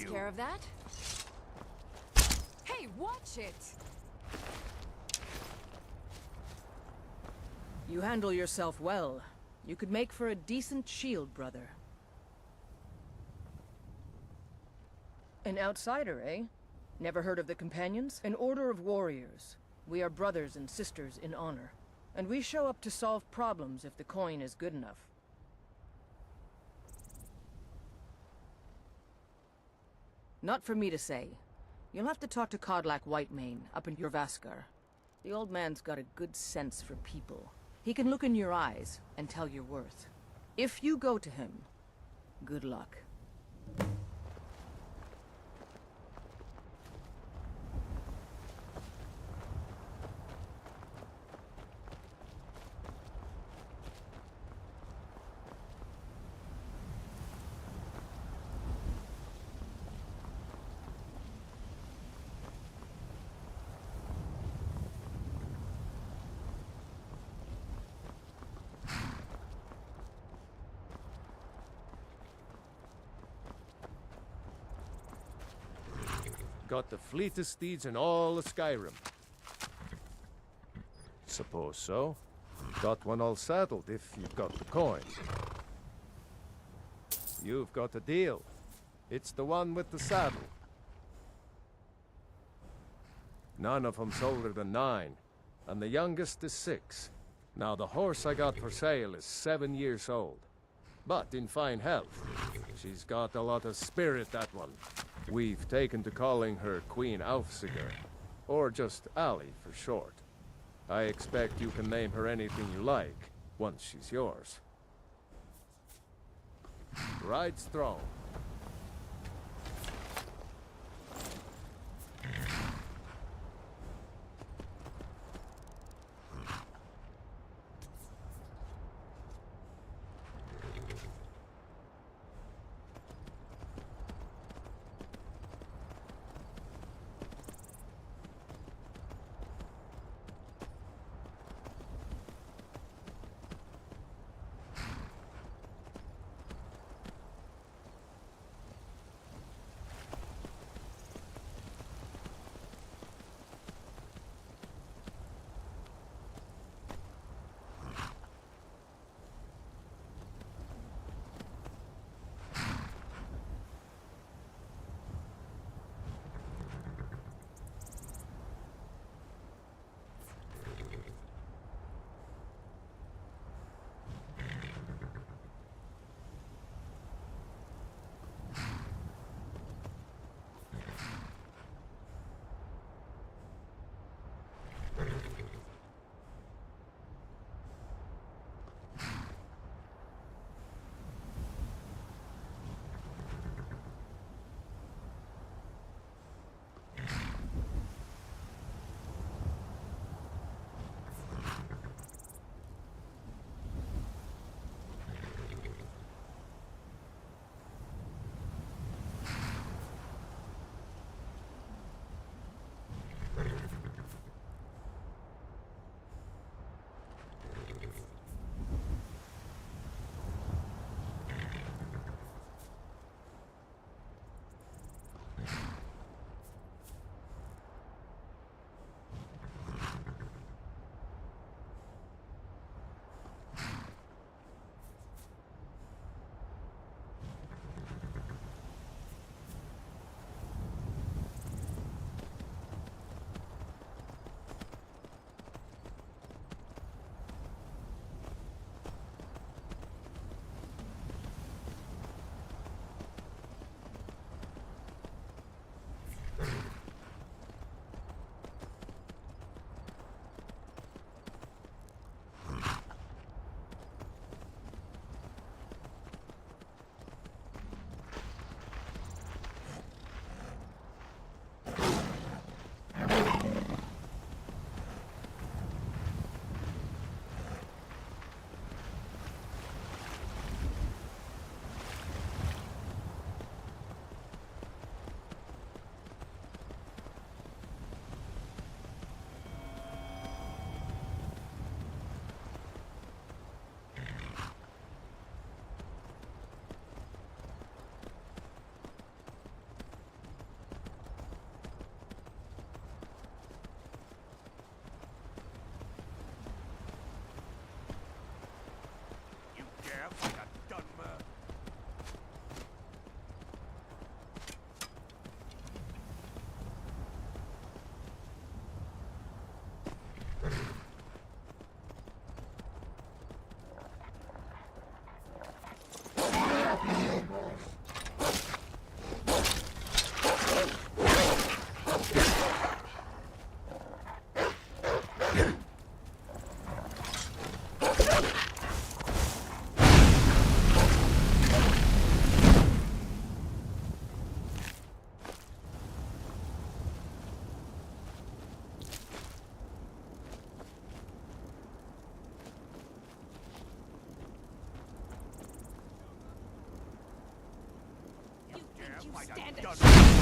takes care of that. Hey, watch it! You handle yourself well. You could make for a decent shield, brother. An outsider, eh? Never heard of the Companions? An order of warriors. We are brothers and sisters in honor. And we show up to solve problems if the coin is good enough. Not for me to say. You'll have to talk to Codlac Whitemane up in Jorvaskar. The old man's got a good sense for people. He can look in your eyes and tell your worth. If you go to him, good luck. Got the fleetest steeds in all of Skyrim. Suppose so. Got one all saddled if you've got the coin. You've got a deal. It's the one with the saddle. None of them's older than 9, and the youngest is 6. Now the horse I got for sale is 7 years old, but in fine health. She's got a lot of spirit, that one. We've taken to calling her Queen Aufsiger, or just Ali for short. I expect you can name her anything you like, once she's yours. Ride strong. You stand it.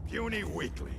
puny weakling.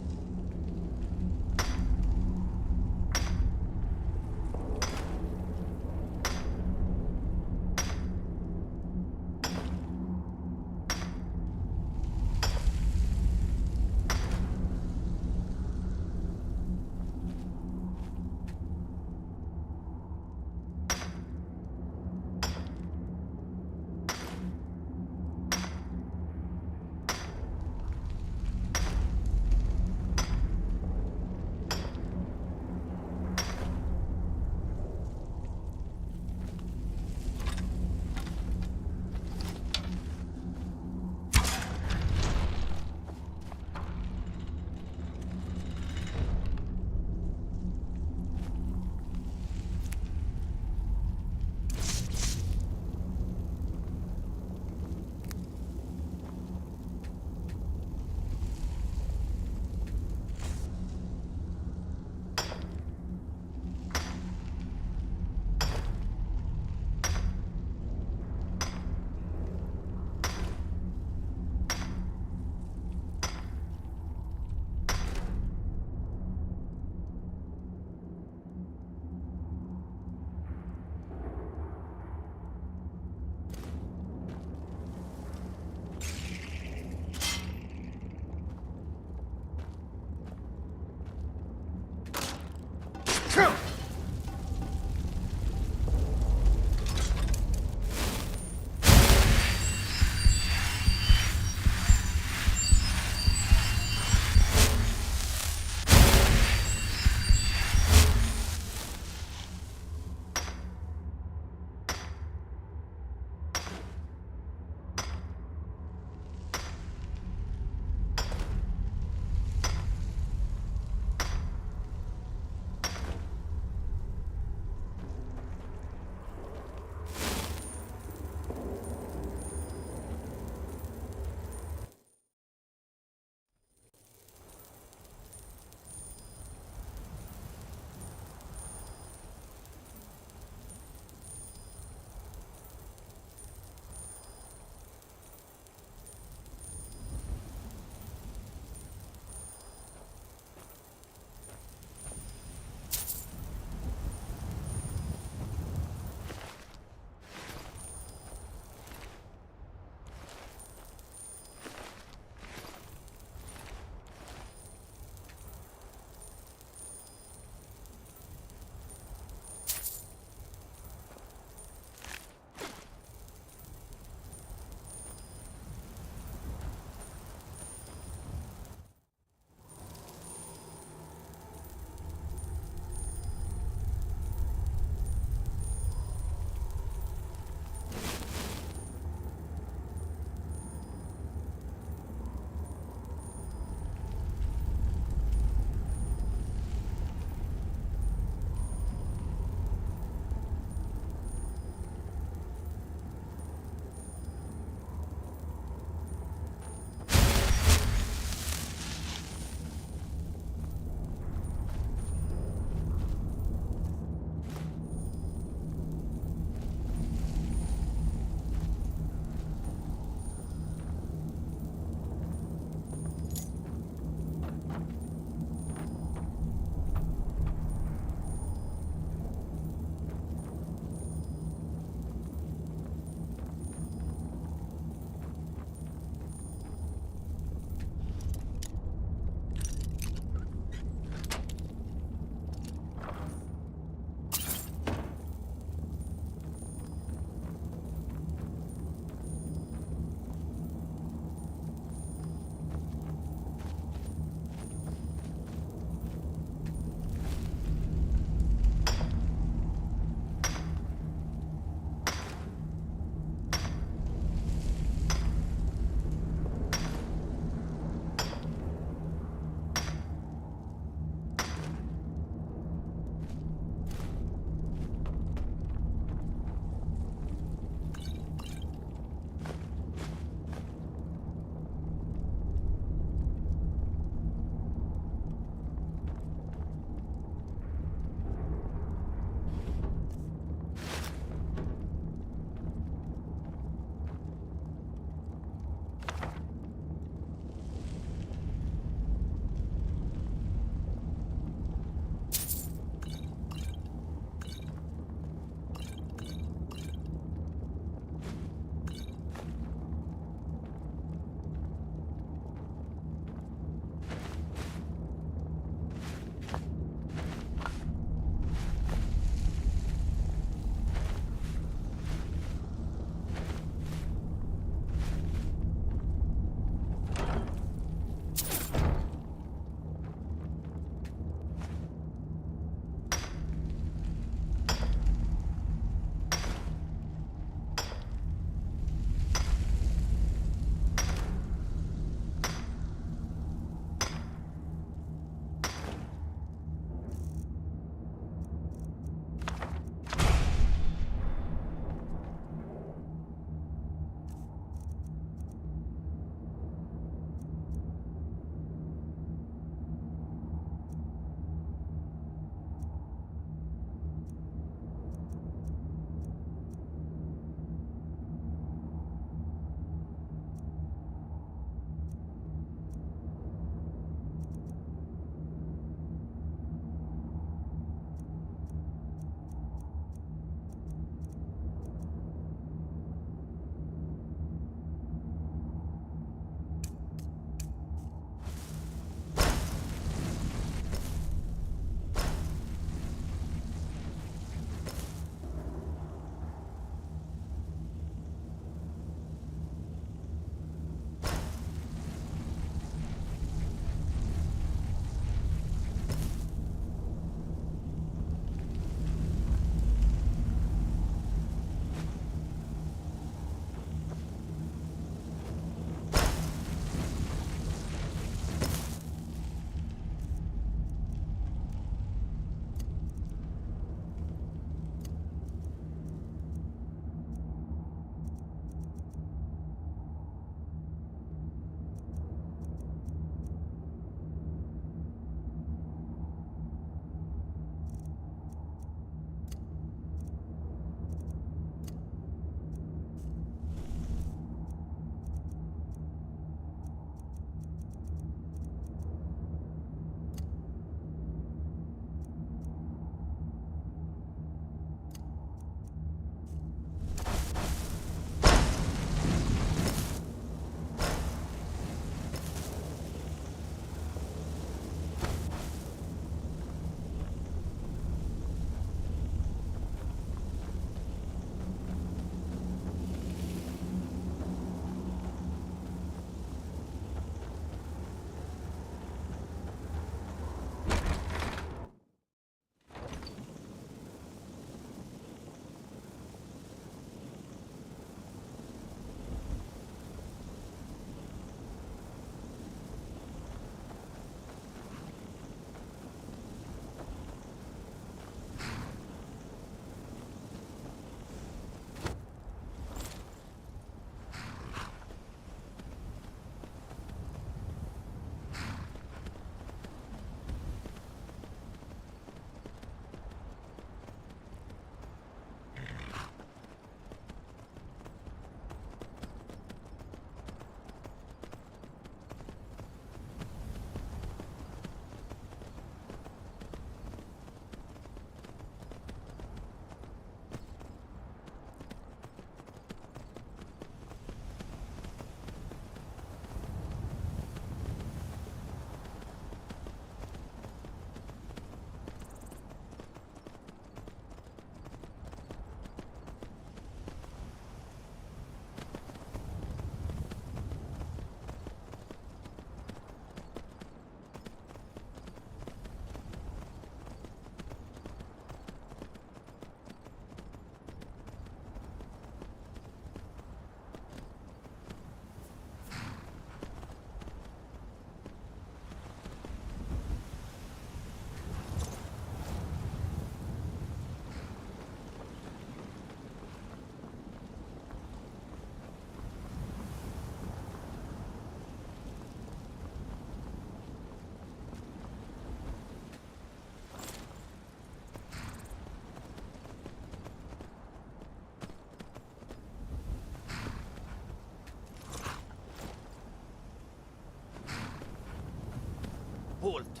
Halt.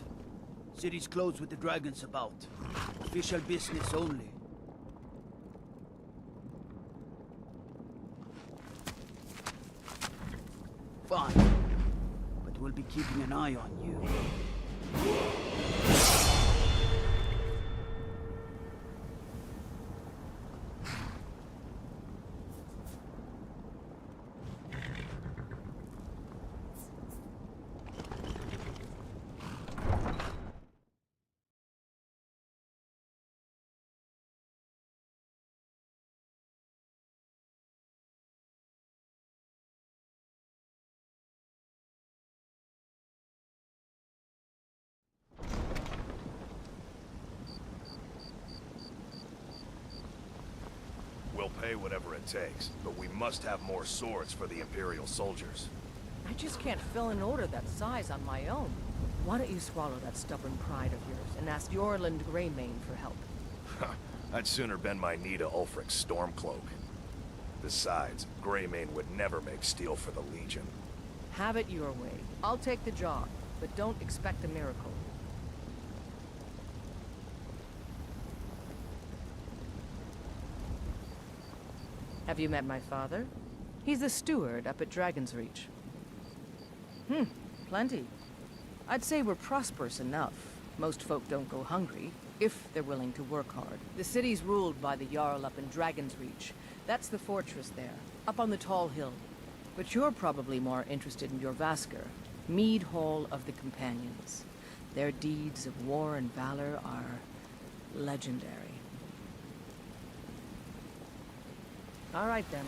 City's closed with the dragons about. Official business only. Fine. But we'll be keeping an eye on you. We'll pay whatever it takes, but we must have more swords for the Imperial soldiers. I just can't fill an order that size on my own. Why don't you swallow that stubborn pride of yours and ask Yorland Greymane for help? I'd sooner bend my knee to Ulfric's Stormcloak. Besides, Greymane would never make steel for the Legion. Have it your way. I'll take the job, but don't expect a miracle. Have you met my father? He's the steward up at Dragon's Reach. Plenty. I'd say we're prosperous enough. Most folk don't go hungry, if they're willing to work hard. The city's ruled by the Jarl up in Dragon's Reach. That's the fortress there, up on the tall hill. But you're probably more interested in your Vasker, Mead Hall of the Companions. Their deeds of war and valor are legendary. All right, then.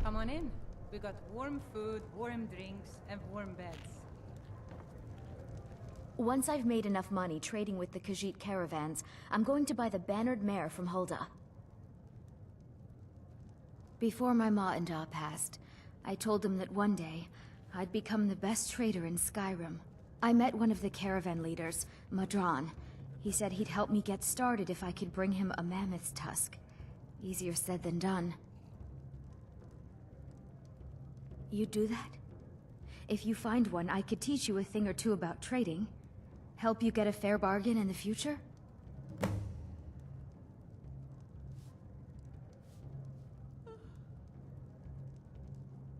Come on in. We got warm food, warm drinks, and warm beds. Once I've made enough money trading with the Khajiit caravans, I'm going to buy the bannered mare from Hulda. Before my ma and Da passed, I told them that one day, I'd become the best trader in Skyrim. I met one of the caravan leaders, Madran. He said he'd help me get started if I could bring him a mammoth's tusk. Easier said than done. You'd do that? If you find one, I could teach you a thing or two about trading. Help you get a fair bargain in the future?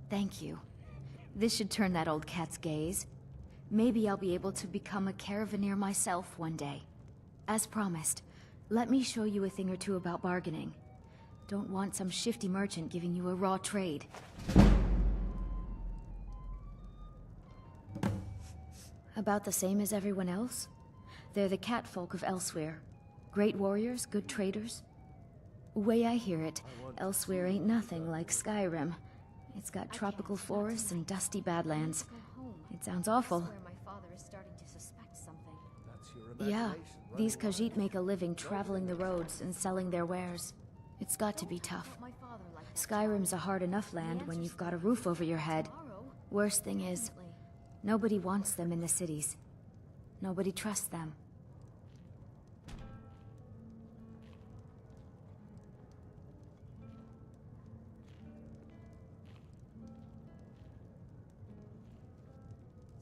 Thank you. This should turn that old cat's gaze. Maybe I'll be able to become a caravaneer myself one day. As promised, let me show you a thing or two about bargaining. Don't want some shifty merchant giving you a raw trade. About the same as everyone else. They're the catfolk of Elsewhere. Great warriors, good traders. Way I hear it, Elsewhere ain't nothing like Skyrim. It's got tropical forests and dusty badlands. It sounds awful. Yeah, these Khajiit make a living traveling the roads and selling their wares. It's got to be tough. Skyrim's a hard enough land when you've got a roof over your head. Worst thing is, nobody wants them in the cities. Nobody trusts them.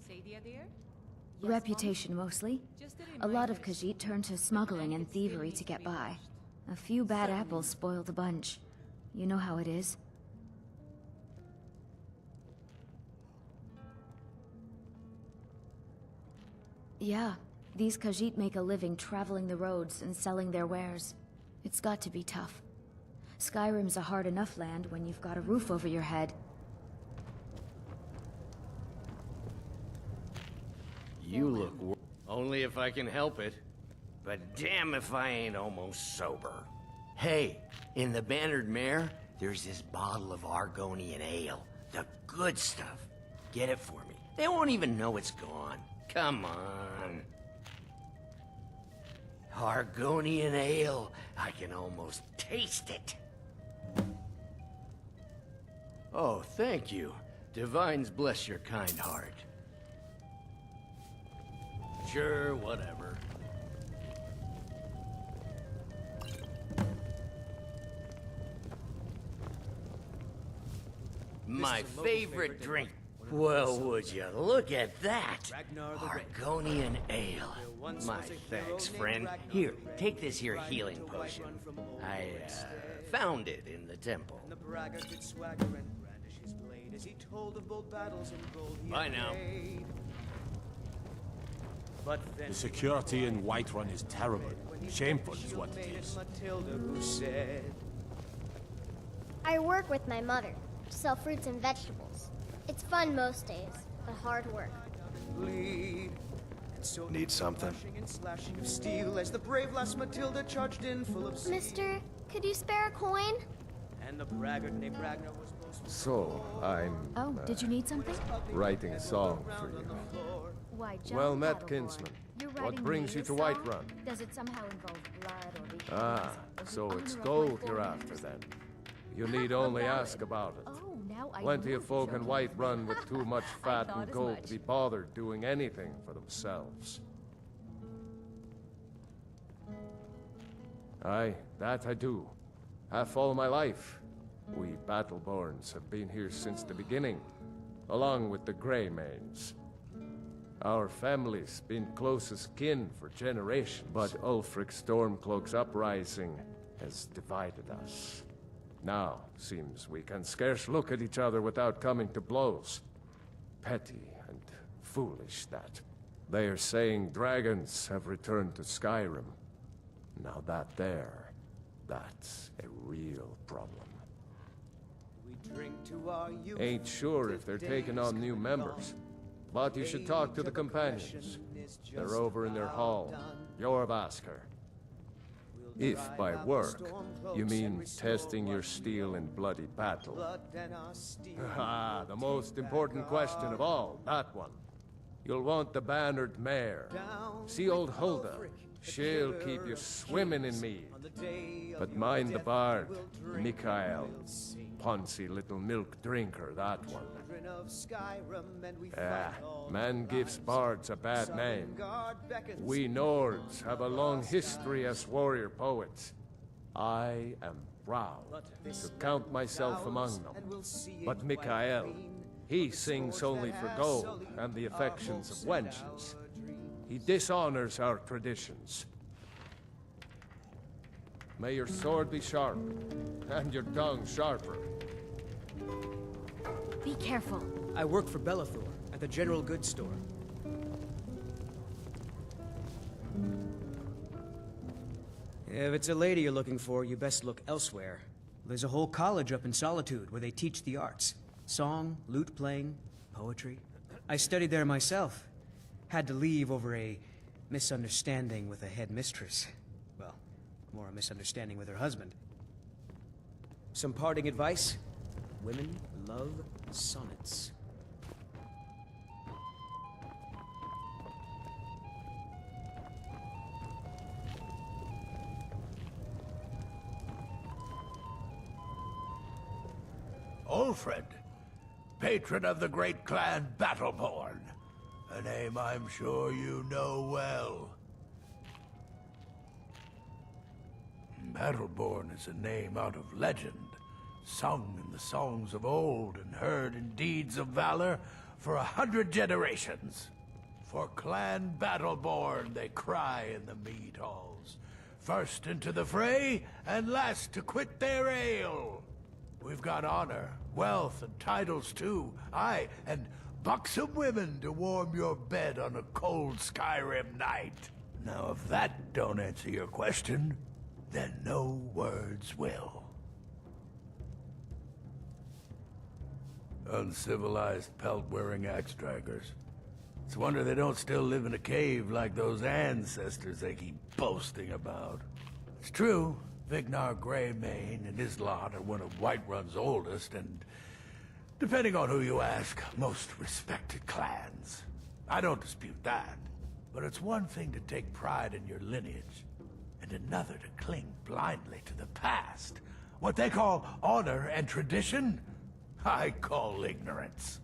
Sadia, dear? Reputation, mostly. A lot of Khajiit turn to smuggling and thievery to get by. A few bad apples spoil the bunch. You know how it is. Yeah, these Khajiit make a living traveling the roads and selling their wares. It's got to be tough. Skyrim's a hard enough land when you've got a roof over your head. You look only if I can help it. But damn if I ain't almost sober. Hey, in the Bannered Mare, there's this bottle of Argonian ale. The good stuff. Get it for me. They won't even know it's gone. Come on. Argonian ale. I can almost taste it. Oh, thank you. Divines bless your kind heart. Sure, whatever. My favorite drink. Well, would you look at that? Argonian ale. My thanks, friend. Here, take this here healing potion. I, found it in the temple. Bye now. The security in Whiterun is terrible. Shameful is what it is. I work with my mother to sell fruits and vegetables. It's fun most days, but hard work. Need something? Mister, could you spare a coin? So, I'm Oh, did you need something? writing a song for you. Why, Well John met, Battleborn. kinsman. You're What writing brings me you a to song? Whiterun? Does it somehow involve blood or the Ah, or the so it's honor of gold my you're forebears? after then. You How need about only a ballad? ask about it. Oh, now I Plenty know of folk in you're Whiterun with too much fat thought and as gold much. to be bothered doing anything for themselves. Aye, that I do. Half all my life. We Battleborns have been here since the beginning, along with the Greymanes. Our family's been close as kin for generations, but Ulfric Stormcloak's uprising has divided us. Now, seems we can scarce look at each other without coming to blows. Petty and foolish, that. They are saying dragons have returned to Skyrim. Now that's a real problem. Ain't sure if they're taking on new members, but you should talk to the companions. They're over in their hall, Jorvaskr. If by work, you mean testing your steel in bloody battle. Ah, the most important question of all, that one. You'll want the bannered mare. See old Hulda. She'll keep you swimming in mead. But mind the bard, Mikael. Poncy little milk drinker, that one. Ah, man gives bards a bad name. We Nords have a long history as warrior poets. I am proud to count myself among them. But Mikael, he sings only for gold and the affections of wenches. He dishonors our traditions. May your sword be sharp, and your tongue sharper. Be careful. I work for Bellathor at the general goods store. If it's a lady you're looking for, you best look elsewhere. There's a whole college up in Solitude where they teach the arts. Song, lute playing, poetry. I studied there myself. Had to leave over a misunderstanding with a headmistress. Well, more a misunderstanding with her husband. Some parting advice? Women love sonnets. Ulfred, patron of the great clan Battleborn. A name I'm sure you know well. Battleborn is a name out of legend, sung in the songs of old and heard in deeds of valor for 100 generations. For Clan Battleborn they cry in the mead halls, first into the fray and last to quit their ale. We've got honor, wealth, and titles too, aye, and buxom women to warm your bed on a cold Skyrim night. Now if that don't answer your question, then no words will. Uncivilized pelt-wearing axe-draggers. It's a wonder they don't still live in a cave like those ancestors they keep boasting about. It's true, Vignar Greymane and his lot are one of Whiterun's oldest, and Depending on who you ask, most respected clans. I don't dispute that. But it's one thing to take pride in your lineage, and another to cling blindly to the past. What they call honor and tradition, I call ignorance.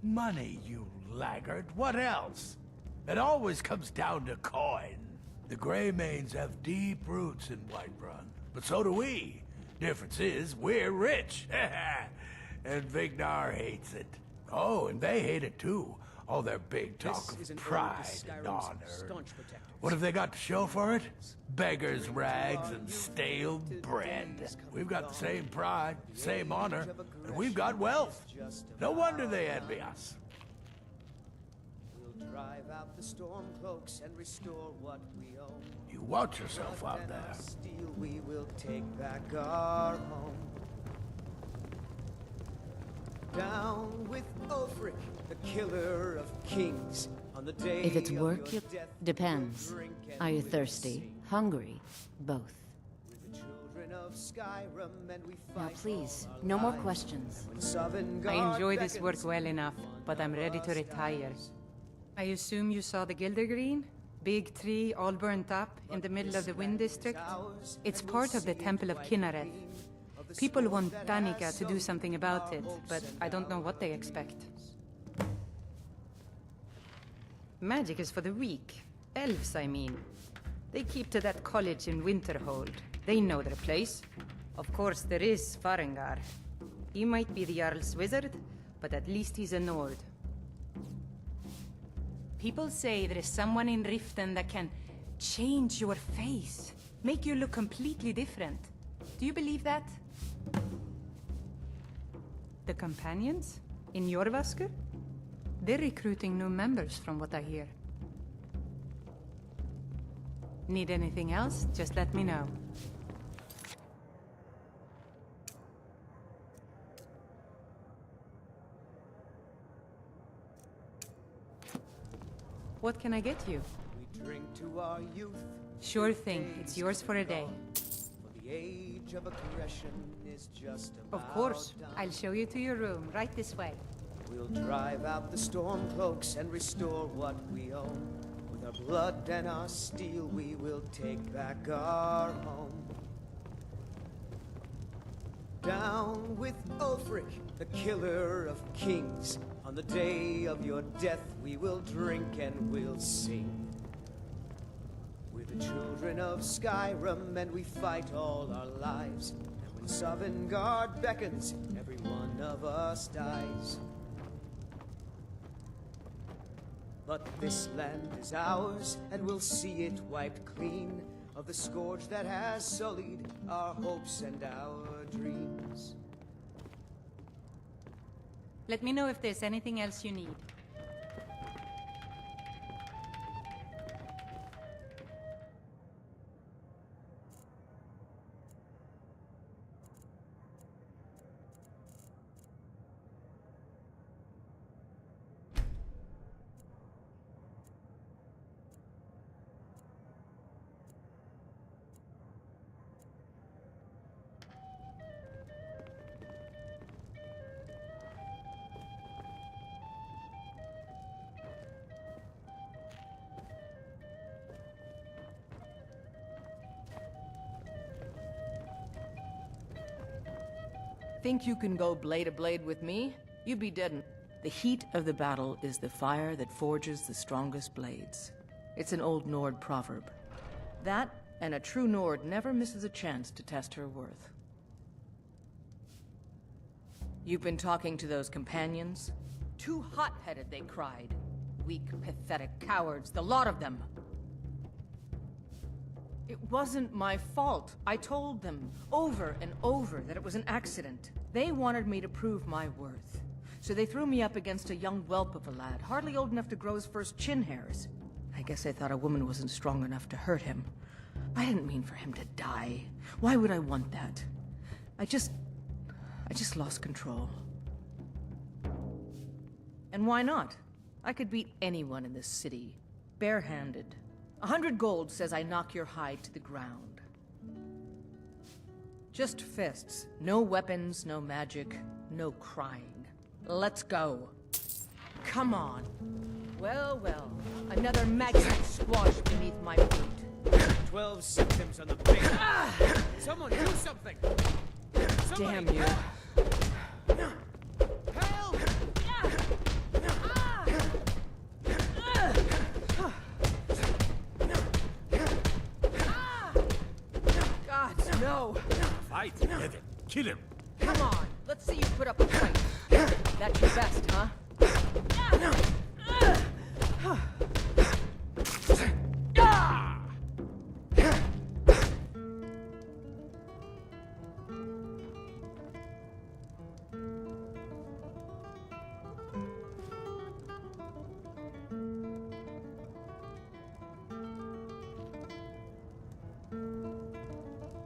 Money, you laggard. What else? It always comes down to coin. The Greymanes have deep roots in Whiterun, but so do we. Difference is, we're rich. And Vignar hates it. Oh, and they hate it too. All their big talk of pride and honor. What have they got to show for it? Beggars' rags and stale bread. We've got the same pride, same honor, and we've got wealth. No wonder they envy us. We'll drive out the storm cloaks and restore what we own. You watch yourself out there. Steel, we will take back our home. Down with Ulfric, the killer of kings. On the day If it's of work, your it death, depends. we'll drink and Are you we'll thirsty? sing. Hungry? Both. We're the children of Skyrim, and we Now fight please, all our no more lives. questions. When Sovngarde I enjoy this work beckons, well enough, but I'm ready to retire. I assume you saw the Gildergreen? Big tree, all burnt up, in the middle of the Wind District? It's part of the Temple of Kinnareth. People want Danica to do something about it, but I don't know what they expect. Magic is for the weak. Elves, I mean. They keep to that college in Winterhold. They know their place. Of course, there is Farengar. He might be the Jarl's wizard, but at least he's a Nord. People say there is someone in Riften that can change your face, make you look completely different. Do you believe that? The companions? In Jorvaskr? They're recruiting new members from what I hear. Need anything else? Just let me know. What can I get you? We drink to our youth. Sure thing. It's yours for a day. For the age of aggression is just about Of course. done. I'll show you to your room, right this way. We'll drive out the storm cloaks and restore what we own. With our blood and our steel, we will take back our home. Down with Ulfric, the killer of kings. On the day of your death, we will drink and we'll sing. We're the children of Skyrim, and we fight all our lives. And when Sovngarde beckons, every one of us dies. But this land is ours, and we'll see it wiped clean of the scourge that has sullied our hopes and our dreams. Let me know if there's anything else you need. Think you can go blade to blade with me? You'd be dead. The heat of the battle is the fire that forges the strongest blades. It's an old Nord proverb. That, and a true Nord never misses a chance to test her worth. You've been talking to those companions? Too hot-headed, they cried. Weak, pathetic cowards, the lot of them. It wasn't my fault. I told them over and over that it was an accident. They wanted me to prove my worth. So they threw me up against a young whelp of a lad, hardly old enough to grow his first chin hairs. I guess they thought a woman wasn't strong enough to hurt him. I didn't mean for him to die. Why would I want that? I just lost control. And why not? I could beat anyone in this city, barehanded. 100 gold says I knock your hide to the ground. Just fists. No weapons, no magic, no crying. Let's go. Come on. Well, well. Another maggot squashed beneath my feet. 12 symptoms on the face. Someone do something! Damn you. Help! God, no. Fight! Get him! Kill him! Come on. Let's see you put up a fight. That's your best, huh?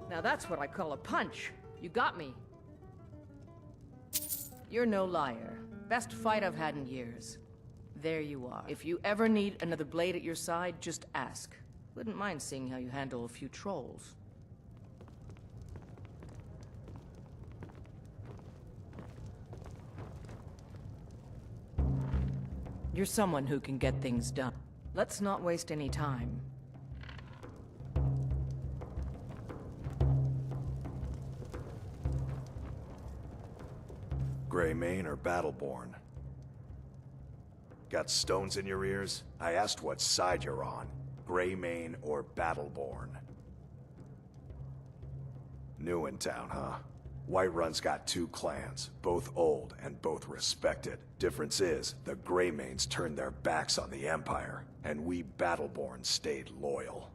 Now that's what I call a punch. You got me. You're no liar. Best fight I've had in years. There you are. If you ever need another blade at your side, just ask. Wouldn't mind seeing how you handle a few trolls. You're someone who can get things done. Let's not waste any time. Greymane or Battleborn? Got stones in your ears? I asked what side you're on. Greymane or Battleborn? New in town, huh? Whiterun's got two clans, both old and both respected. Difference is, the Greymanes turned their backs on the Empire, and we Battleborn stayed loyal.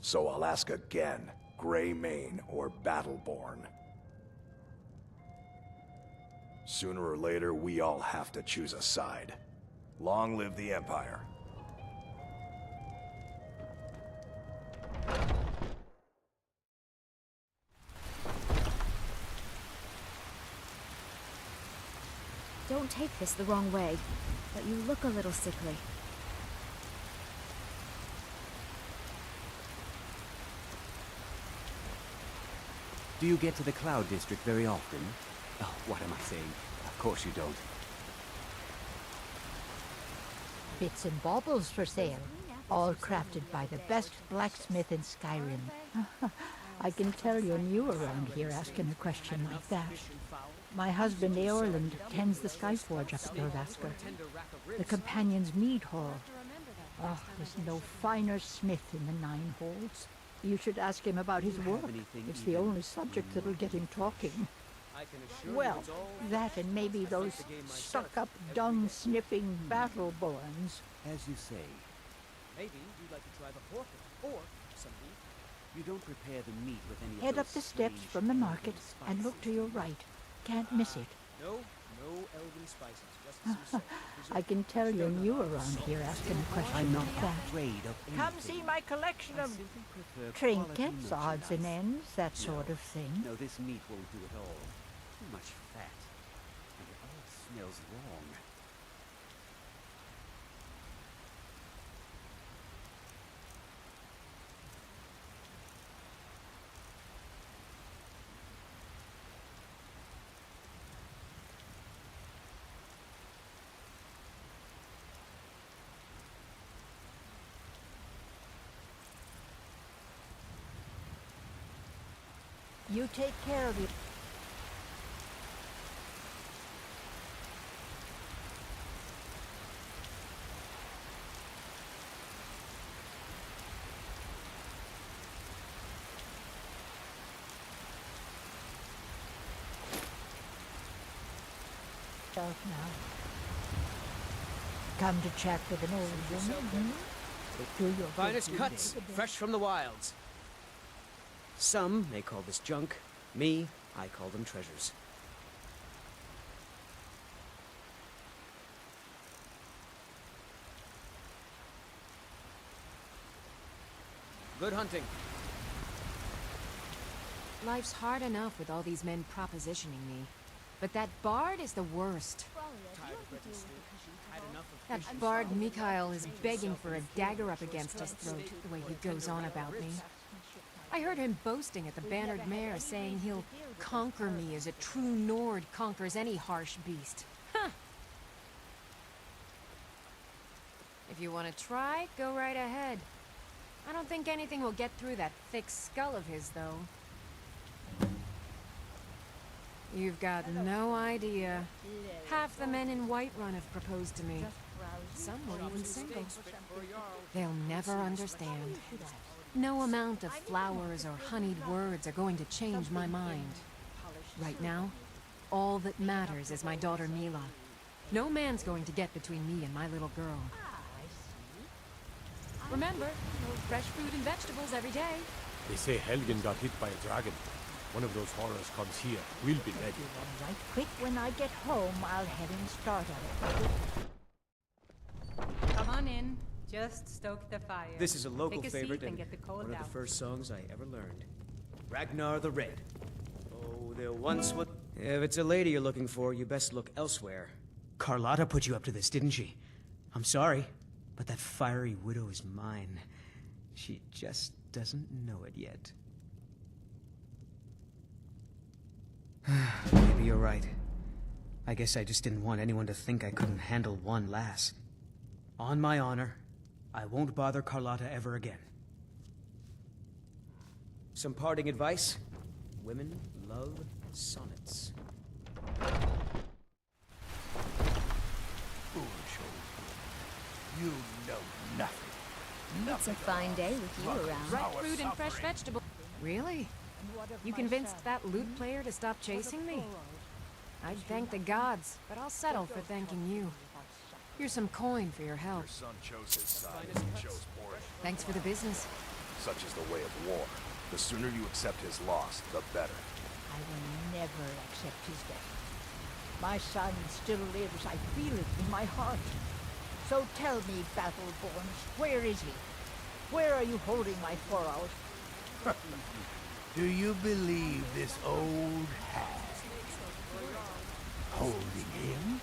So I'll ask again, Greymane or Battleborn? Sooner or later, we all have to choose a side. Long live the Empire. Don't take this the wrong way, but you look a little sickly. Do you get to the Cloud District very often? Oh, what am I saying? Of course you don't. Bits and baubles for sale, all crafted by the best blacksmith in Skyrim. I can tell you're new around here asking a question like that. My husband Eorland tends the Skyforge up at Jorvaskr, the Companion's Mead Hall. Oh, there's no finer smith in the Nine Halls. You should ask him about his work. It's the only subject that'll get him talking. Well, that and maybe those stuck-up, dung-sniffing Battleborns. As you say. Maybe you'd like to try the pork or some beef. You don't prepare the meat with any Head of up the steps from the market and look to your right. Can't miss it. No elven spices, just some salt. I can tell you're new around here asking a question I'm not like that. afraid of anything. Come see my collection of simply prefer trinkets, quality odds and merchandise. ends, that sort of thing. No, this meat won't do at all. Too much fat. And it all smells wrong. You take care of it. Now, come to chat with an old woman. Do your Finest good cuts, deed. fresh from the wilds. Some may call this junk. Me, I call them treasures. Good hunting. Life's hard enough with all these men propositioning me. But that bard is the worst. That bard Mikhail is begging for a dagger up against his throat, the way he goes on about me. I heard him boasting at the Bannered Mare, saying he'll conquer me as a true Nord conquers any harsh beast. Huh. If you want to try, go right ahead. I don't think anything will get through that thick skull of his, though. You've got no idea. Half the men in Whiterun have proposed to me. Some were even single. They'll never understand. No amount of flowers or honeyed words are going to change my mind. Right now, all that matters is my daughter Mila. No man's going to get between me and my little girl. Remember, no fresh fruit and vegetables every day. They say Helgen got hit by a dragon. One of those horrors comes here. We'll be ready. Right quick when I get home, I'll have him start on it. Come on in. Just stoke the fire. This is a local Take a favorite seat and and get the cold one of out. the first songs I ever learned. Ragnar the Red. Oh, there once was... If it's a lady you're looking for, you best look elsewhere. Carlotta put you up to this, didn't she? I'm sorry, but that fiery widow is mine. She just doesn't know it yet. Maybe you're right. I guess I just didn't want anyone to think I couldn't handle one lass. On my honor, I won't bother Carlotta ever again. Some parting advice? Women love sonnets. Foolish old woman. You know nothing. It's a fine day with you around. Ripe fruit and fresh vegetables. Really? You convinced that lute player to stop chasing me? I'd thank the gods, but I'll settle for thanking you. Here's some coin for your help. Your son chose his side, and he chose poorly. Thanks for the business. Such is the way of war. The sooner you accept his loss, the better. I will never accept his death. My son still lives. I feel it in my heart. So tell me, Battleborns, where is he? Where are you holding my forearm? Do you believe this old hag? Holding him?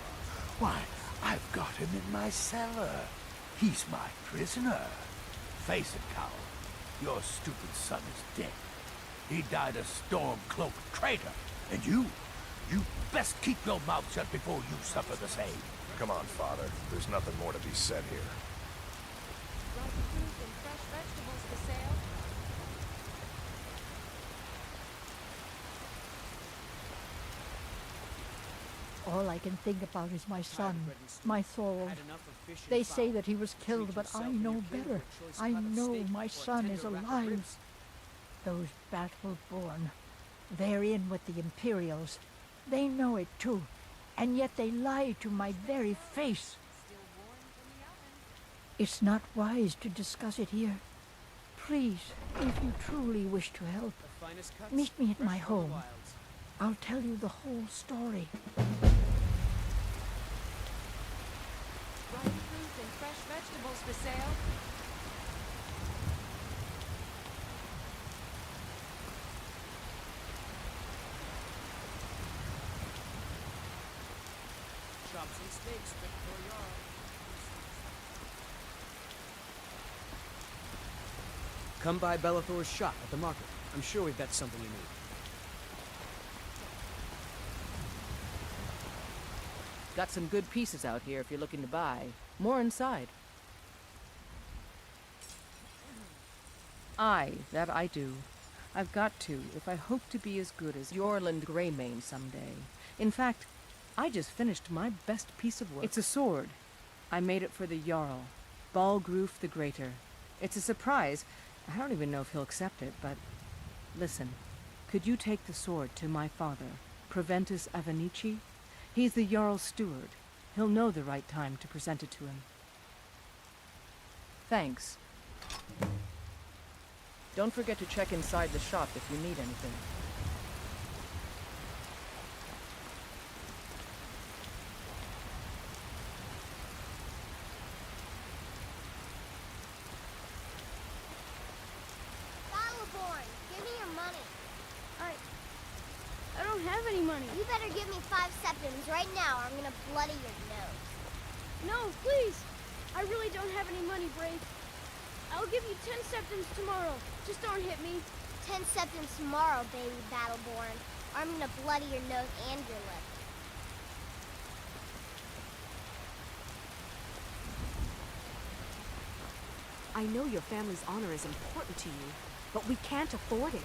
Why, I've got him in my cellar. He's my prisoner. Face it, coward. Your stupid son is dead. He died a storm-cloaked traitor. And you best keep your mouth shut before you suffer the same. Come on, Father. There's nothing more to be said here. Ripe fruit and fresh vegetables for sale. All I can think about is my son, my Thorald. They say that he was killed, but I know better. I know my son is alive. Those Battleborn, they're in with the Imperials. They know it too, and yet they lie to my very face. It's not wise to discuss it here. Please, if you truly wish to help, meet me at my home. I'll tell you the whole story. Ripe fruit and fresh vegetables for sale. Chops and steaks fit for a yard. Come by Bellathor's shop at the market. I'm sure we've got something you need. Got some good pieces out here if you're looking to buy. More inside. Aye, that I do. I've got to, if I hope to be as good as Yorland Greymane someday. In fact, I just finished my best piece of work. It's a sword. I made it for the Jarl, Balgroof the Greater. It's a surprise. I don't even know if he'll accept it, but... Listen, could you take the sword to my father, Proventus Avenici? He's the Jarl's steward. He'll know the right time to present it to him. Thanks. Don't forget to check inside the shop if you need anything. Battleborn, give me your money. I don't have any money. You better give me 5 septims right now or I'm gonna bloody your nose. No, please. I really don't have any money, Brave. I'll give you 10 septims tomorrow. Just don't hit me. 10 septims tomorrow, baby Battleborn. Or I'm gonna bloody your nose and your lip. I know your family's honor is important to you, but we can't afford it.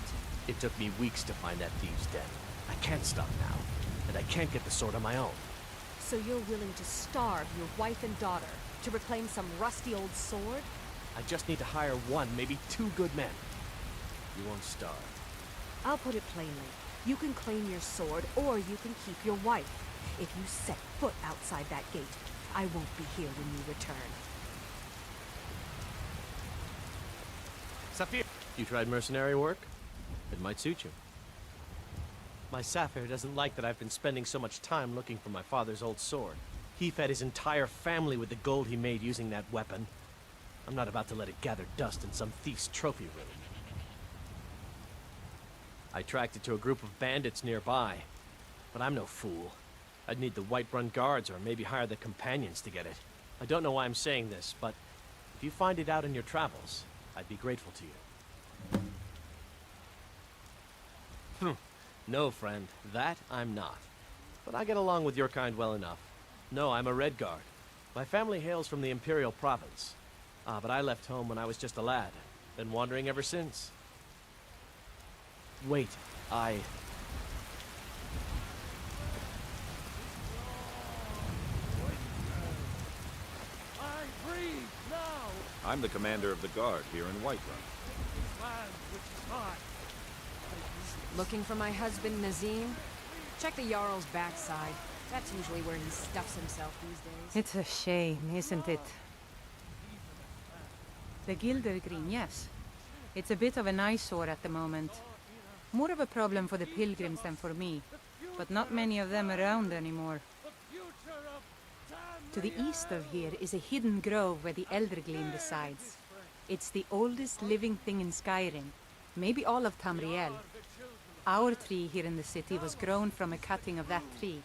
It took me weeks to find that thieves' den. I can't stop now, and I can't get the sword on my own. So you're willing to starve your wife and daughter to reclaim some rusty old sword? I just need to hire one, maybe two good men. You won't starve. I'll put it plainly. You can claim your sword, or you can keep your wife. If you set foot outside that gate, I won't be here when you return. Saphir! You tried mercenary work? It might suit you. My Saphir doesn't like that I've been spending so much time looking for my father's old sword. He fed his entire family with the gold he made using that weapon. I'm not about to let it gather dust in some thief's trophy room. I tracked it to a group of bandits nearby, but I'm no fool. I'd need the Whiterun guards or maybe hire the companions to get it. I don't know why I'm saying this, but if you find it out in your travels, I'd be grateful to you. No, friend, that I'm not. But I get along with your kind well enough. No, I'm a Red Guard. My family hails from the Imperial Province. But I left home when I was just a lad. Been wandering ever since. Wait, I breathe now! I'm the commander of the guard here in Whiterun. Land which is mine. Looking for my husband, Nazim? Check the Jarl's backside. That's usually where he stuffs himself these days. It's a shame, isn't it? The Gildergreen, yes. It's a bit of an eyesore at the moment. More of a problem for the pilgrims than for me, but not many of them around anymore. To the east of here is a hidden grove where the Eldergleam resides. It's the oldest living thing in Skyrim, maybe all of Tamriel. Our tree here in the city was grown from a cutting of that tree.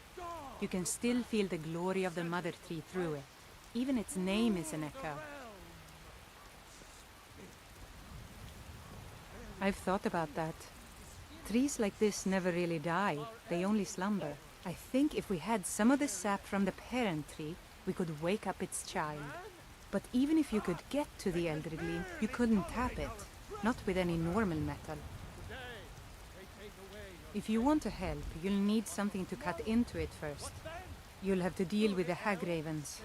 You can still feel the glory of the mother tree through it. Even its name is an echo. I've thought about that. Trees like this never really die, they only slumber. I think if we had some of the sap from the parent tree, we could wake up its child. But even if you could get to the Eldergleam, you couldn't tap it. Not with any normal metal. If you want to help, you'll need something to cut into it first. You'll have to deal with the Hagravens.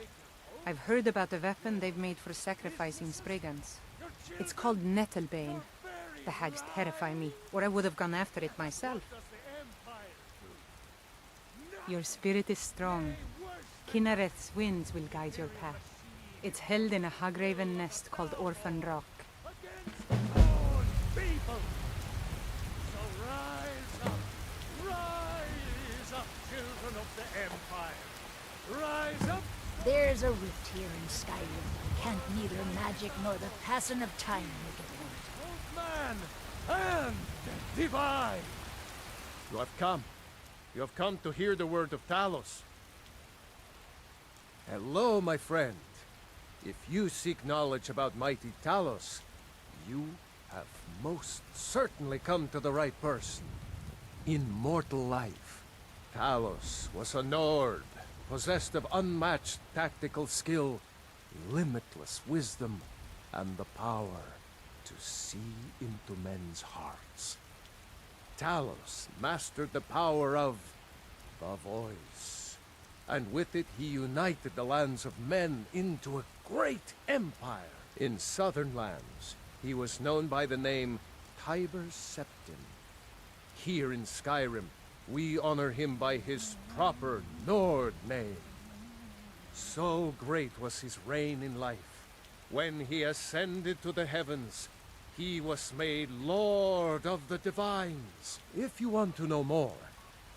I've heard about a weapon they've made for sacrificing Spriggans. It's called Nettlebane. The hags terrify me, or I would have gone after it myself. Your spirit is strong. Kinareth's winds will guide your path. It's held in a Hagraven nest called Orphan Rock. People! So rise up, children of the Empire. Rise up! There's a rift here in Skyrim. Can't neither magic nor the passing of time make it work. Man and divine! You have come. You have come to hear the word of Talos. Hello, my friend. If you seek knowledge about mighty Talos, you have most certainly come to the right person. In mortal life, Talos was a Nord, possessed of unmatched tactical skill, limitless wisdom, and the power to see into men's hearts. Talos mastered the power of the voice, and with it he united the lands of men into a great empire. In southern lands, he was known by the name Tiber Septim. Here in Skyrim, we honor him by his proper Nord name. So great was his reign in life. When he ascended to the heavens, he was made Lord of the Divines. If you want to know more,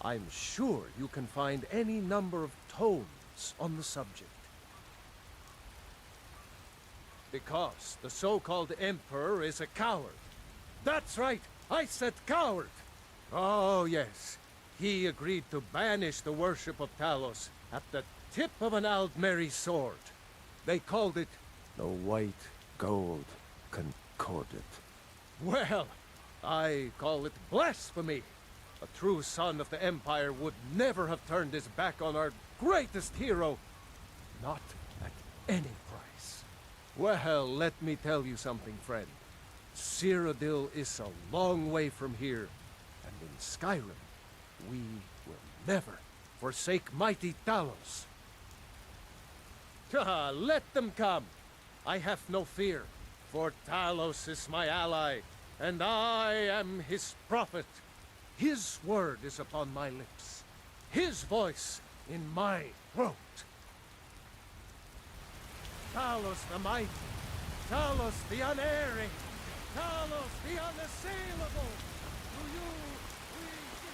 I'm sure you can find any number of tomes on the subject. Because the so-called Emperor is a coward. That's right, I said coward! Oh yes, he agreed to banish the worship of Talos at the tip of an Aldmeri sword. They called it the White Gold Concordat. Well, I call it blasphemy. A true son of the Empire would never have turned his back on our greatest hero. Not at any price. Well, let me tell you something, friend. Cyrodiil is a long way from here, and in Skyrim, we will never forsake mighty Talos. Let them come. I have no fear, for Talos is my ally, and I am his prophet. His word is upon my lips, his voice in my throat. Talos the mighty, Talos the unerring, Talos the unassailable. To you we give praise.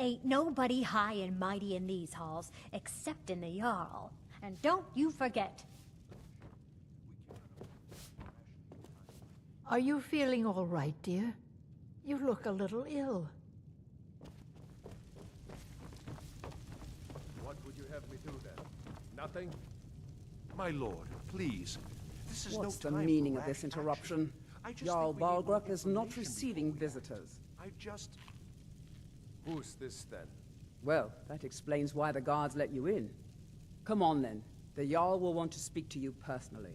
Ain't nobody high and mighty in these halls, except in the Jarl. And don't you forget. Are you feeling all right, dear? You look a little ill. What would you have me do then? Nothing? My lord, please. This is What's no the time meaning for of this rash interruption? action. Jarl think we need more Balgruck is not information receiving before we act. visitors. I just... Who's this then? Well, that explains why the guards let you in. Come on then. The Jarl will want to speak to you personally.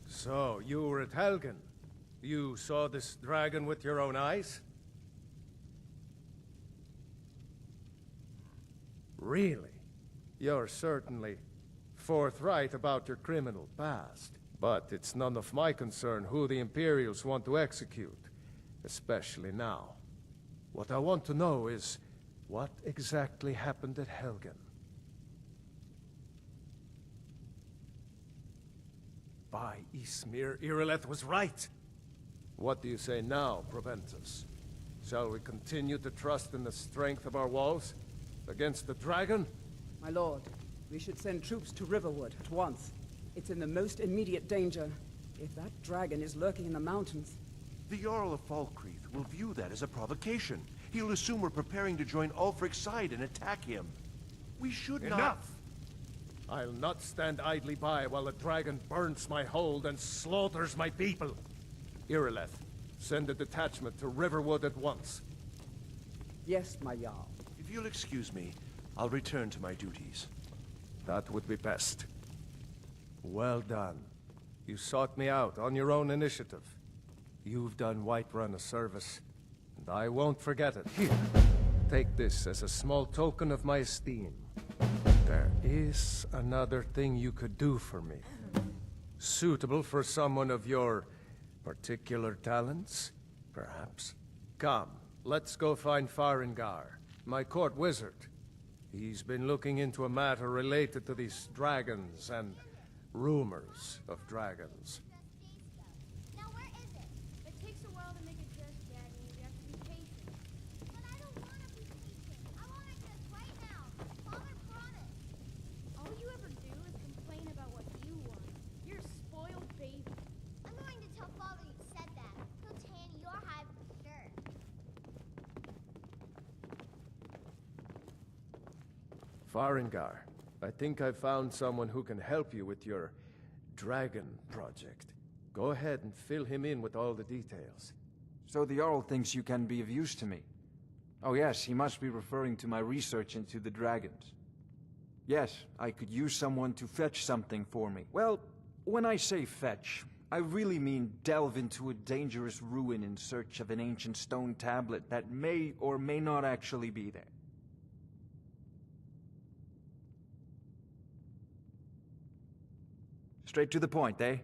So, you were at Helgen. You saw this dragon with your own eyes? Really? You're certainly forthright about your criminal past. But it's none of my concern who the Imperials want to execute, especially now. What I want to know is, what exactly happened at Helgen? By Ysmir, Irileth was right! What do you say now, Proventus? Shall we continue to trust in the strength of our walls? Against the dragon? My lord, we should send troops to Riverwood at once. It's in the most immediate danger. If that dragon is lurking in the mountains... The Jarl of Falkreath will view that as a provocation. He'll assume we're preparing to join Ulfric's side and attack him. We should not... Enough! I'll not stand idly by while the dragon burns my hold and slaughters my people. Irileth, send a detachment to Riverwood at once. Yes, my Jarl. If you'll excuse me, I'll return to my duties. That would be best. Well done. You sought me out on your own initiative. You've done Whiterun a service, and I won't forget it. Here, take this as a small token of my esteem. There is another thing you could do for me. Suitable for someone of your particular talents, perhaps? Come, let's go find Farengar, my court wizard. He's been looking into a matter related to these dragons and rumors of dragons. Now where is it? It takes a while to make it just, Daddy. You have to be patient. But I don't want to be patient. I want it just right now. Father promised. All you ever do is complain about what you want. You're a spoiled baby. I'm going to tell Father you said that. He'll tan your hide for sure. Farengar, I think I found someone who can help you with your dragon project. Go ahead and fill him in with all the details. So the Jarl thinks you can be of use to me. Oh yes, he must be referring to my research into the dragons. Yes, I could use someone to fetch something for me. Well, when I say fetch, I really mean delve into a dangerous ruin in search of an ancient stone tablet that may or may not actually be there. Straight to the point, eh?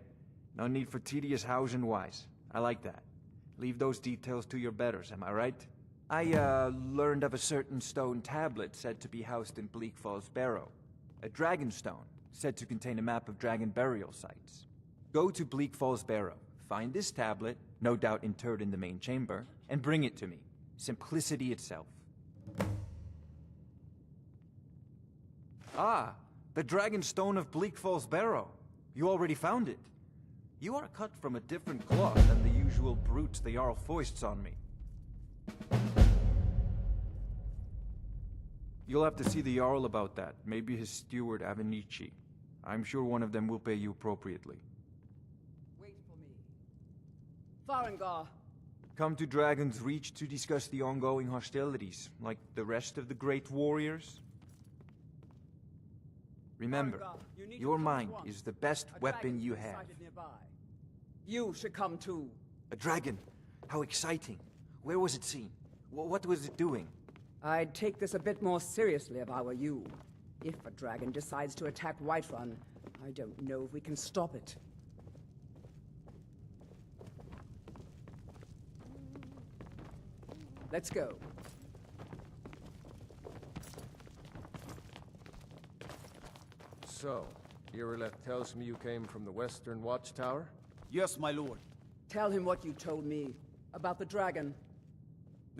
No need for tedious hows and whys. I like that. Leave those details to your betters, am I right? I learned of a certain stone tablet said to be housed in Bleak Falls Barrow. A dragon stone, said to contain a map of dragon burial sites. Go to Bleak Falls Barrow, find this tablet, no doubt interred in the main chamber, and bring it to me. Simplicity itself. Ah, the dragon stone of Bleak Falls Barrow. You already found it. You are cut from a different cloth than the usual brutes the Jarl foists on me. You'll have to see the Jarl about that. Maybe his steward, Avenici. I'm sure one of them will pay you appropriately. Wait for me. Farengar! Come to Dragon's Reach to discuss the ongoing hostilities, like the rest of the great warriors? Remember, your mind is the best weapon you have. You should come too. A dragon? How exciting. Where was it seen? What was it doing? I'd take this a bit more seriously if I were you. If a dragon decides to attack Whiterun, I don't know if we can stop it. Let's go. So, Irileth tells me you came from the Western Watchtower? Yes, my lord. Tell him what you told me about the dragon.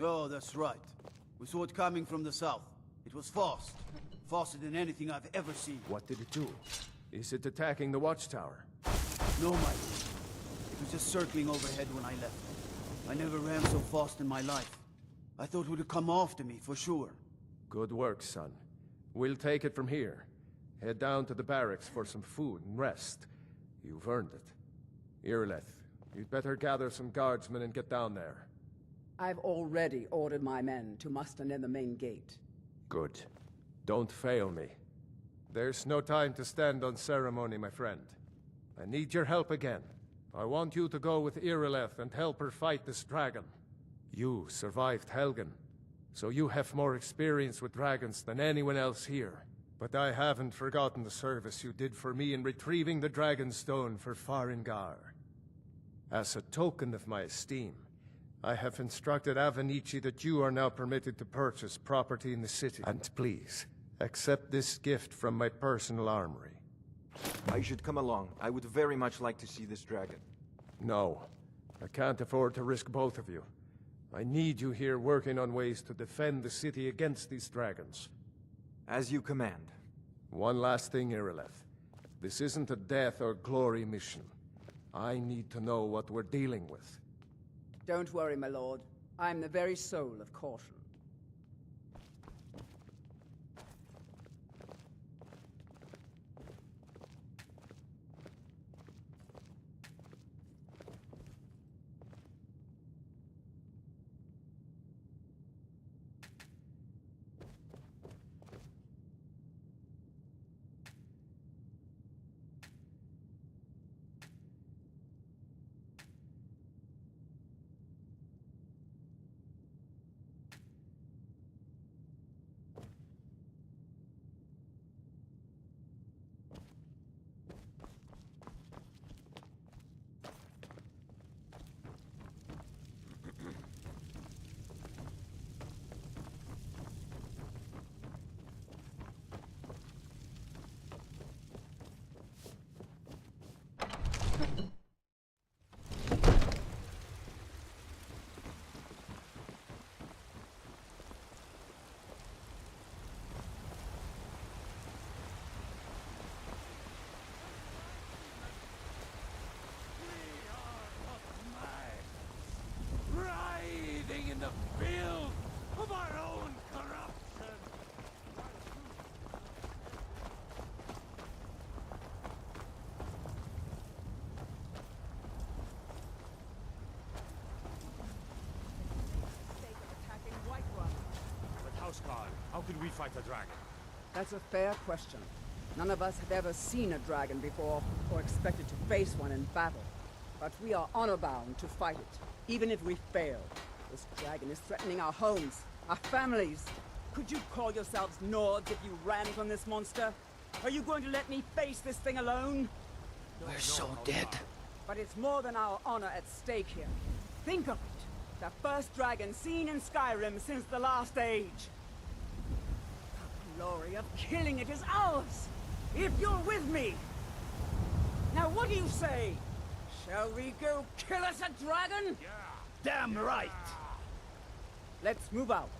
Oh, that's right. We saw it coming from the south. It was fast. Faster than anything I've ever seen. What did it do? Is it attacking the Watchtower? No, my lord. It was just circling overhead when I left. I never ran so fast in my life. I thought it would come after me, for sure. Good work, son. We'll take it from here. Head down to the barracks for some food and rest. You've earned it. Irileth, you'd better gather some guardsmen and get down there. I've already ordered my men to muster near the main gate. Good. Don't fail me. There's no time to stand on ceremony, my friend. I need your help again. I want you to go with Irileth and help her fight this dragon. You survived Helgen, so you have more experience with dragons than anyone else here. But I haven't forgotten the service you did for me in retrieving the Dragon Stone for Farengar. As a token of my esteem, I have instructed Avenici that you are now permitted to purchase property in the city. And please, accept this gift from my personal armory. I should come along. I would very much like to see this dragon. No, I can't afford to risk both of you. I need you here working on ways to defend the city against these dragons. As you command. One last thing, Irileth. This isn't a death or glory mission. I need to know what we're dealing with. Don't worry, my lord. I'm the very soul of caution. How could we fight a dragon? That's a fair question. None of us have ever seen a dragon before, or expected to face one in battle. But we are honor-bound to fight it, even if we fail. This dragon is threatening our homes, our families. Could you call yourselves Nords if you ran from this monster? Are you going to let me face this thing alone? We're so dead. But it's more than our honor at stake here. Think of it. The first dragon seen in Skyrim since the last age. The glory of killing it is ours, if you're with me. Now what do you say? Shall we go kill us a dragon? Yeah. Damn right. Let's move out.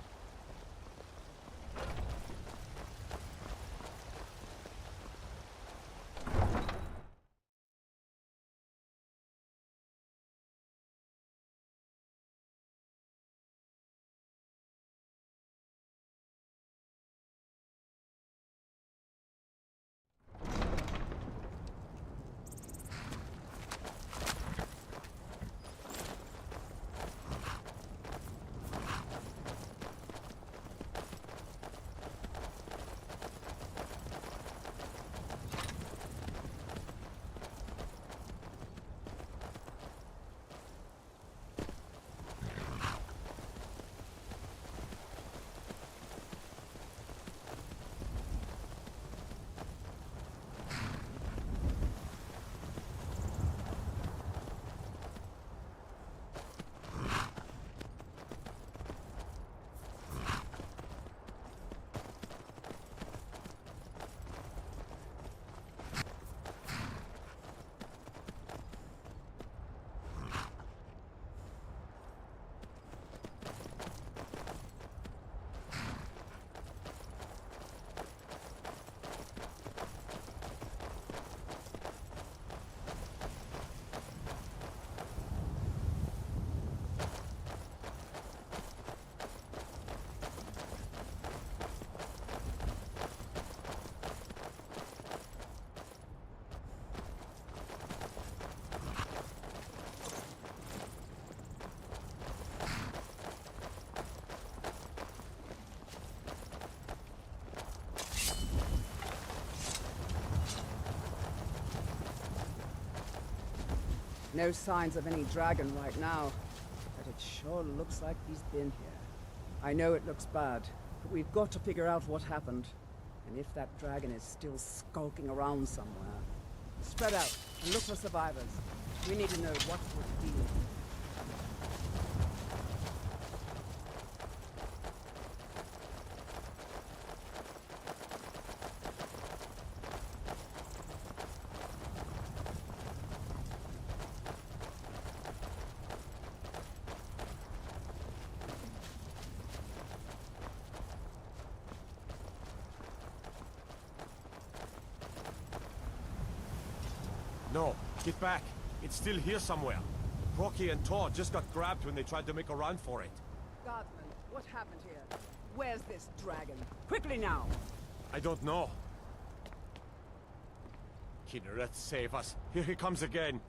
No signs of any dragon right now, but it sure looks like he's been here. I know it looks bad, but we've got to figure out what happened. And if that dragon is still skulking around somewhere. Spread out and look for survivors. We need to know what we're dealing with. No, get back. It's still here somewhere. Rocky and Todd just got grabbed when they tried to make a run for it. Guardsman, what happened here? Where's this dragon? Quickly now! I don't know. Kinneret, save us. Here he comes again.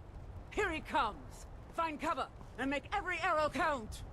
Here he comes! Find cover and make every arrow count!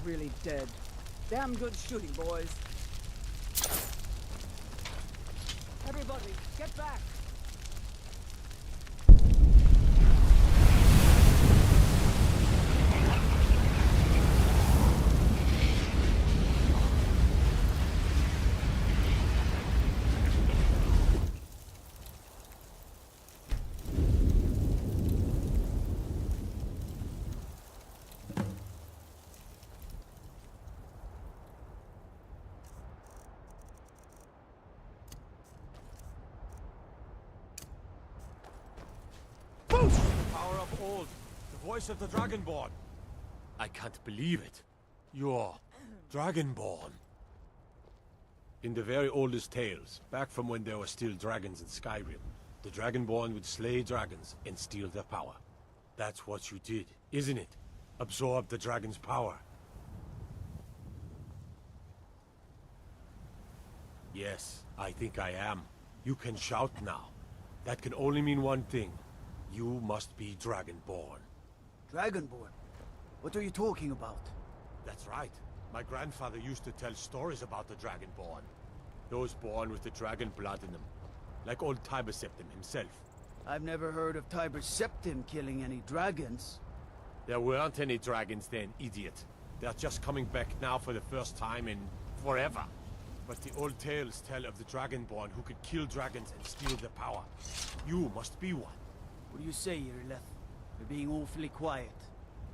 Really dead. Damn good shooting, boys. Everybody, get back! Behold, the voice of the Dragonborn. I can't believe it. You're Dragonborn. In the very oldest tales, back from when there were still dragons in Skyrim, the Dragonborn would slay dragons and steal their power. That's what you did, isn't it? Absorb the dragon's power. Yes, I think I am. You can shout now. That can only mean one thing. You must be Dragonborn. Dragonborn? What are you talking about? That's right. My grandfather used to tell stories about the Dragonborn. Those born with the dragon blood in them. Like old Tiber Septim himself. I've never heard of Tiber Septim killing any dragons. There weren't any dragons then, idiot. They're just coming back now for the first time in forever. But the old tales tell of the Dragonborn who could kill dragons and steal their power. You must be one. What do you say, Irleth? You're being awfully quiet.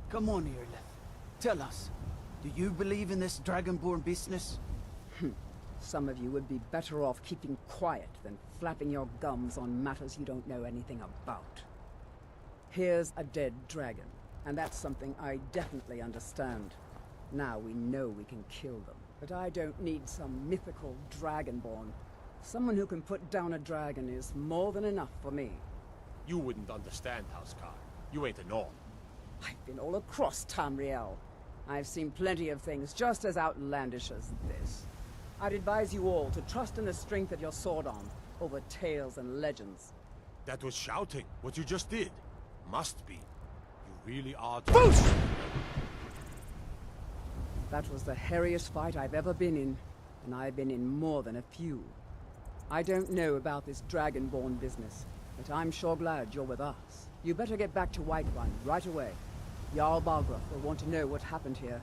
Come on, Irleth. Tell us, do you believe in this Dragonborn business? Some of you would be better off keeping quiet than flapping your gums on matters you don't know anything about. Here's a dead dragon, and that's something I definitely understand. Now we know we can kill them, but I don't need some mythical Dragonborn. Someone who can put down a dragon is more than enough for me. You wouldn't understand, Housecar. You ain't a Norn. I've been all across Tamriel. I've seen plenty of things just as outlandish as this. I'd advise you all to trust in the strength of your sword arm over tales and legends. That was shouting, what you just did. Must be. You really are... Boost! That was the hairiest fight I've ever been in, and I've been in more than a few. I don't know about this Dragonborn business, but I'm sure glad you're with us. You better get back to Whiterun right away. Jarl Balgruuf will want to know what happened here.